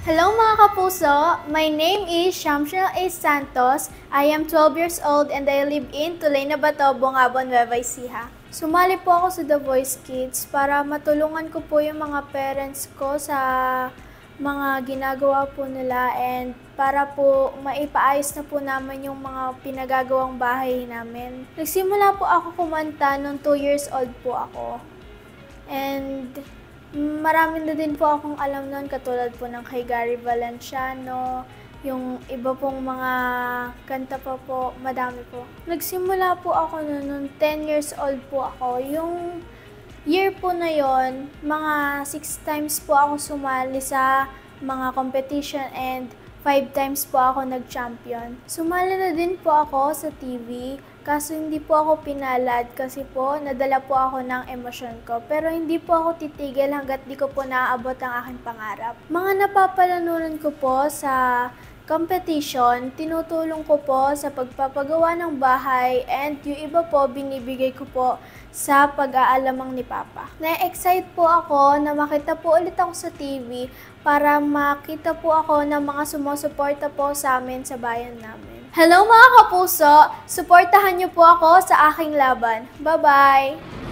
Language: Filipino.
Hello mga kapuso! My name is Shamshel A. Santos. I am 12 years old and I live in Tulay na Bato, Bongabon, Nueva Ecija. Sumali po ako sa The Voice Kids para matulungan ko po yung mga parents ko sa mga ginagawa po nila and para po maipaayos na po namin yung mga pinagagawang bahay namin. Nagsimula po ako kumanta nung 2 years old po ako. And marami na din po akong alam noon, katulad po ng kay Gary Valenciano, yung iba pong mga kanta pa po, madami po. Nagsimula po ako noon 10 years old po ako. Yung year po na yon, mga 6 times po ako sumali sa mga competition and 5 times po ako nag-champion. Sumali na din po ako sa TV, kaso hindi po ako pinalad kasi po nadala po ako ng emosyon ko. Pero hindi po ako titigil hanggat di ko po naaabot ang aking pangarap. Mga napapalanunan ko po sa competition, tinutulong ko po sa pagpapagawa ng bahay and yung iba po binibigay ko po sa pag-aalamang ni Papa. Na-excite po ako na makita po ulit ako sa TV para makita po ako ng mga sumusuporta po sa amin sa bayan namin. Hello mga kapuso! Suportahan niyo po ako sa aking laban. Bye-bye!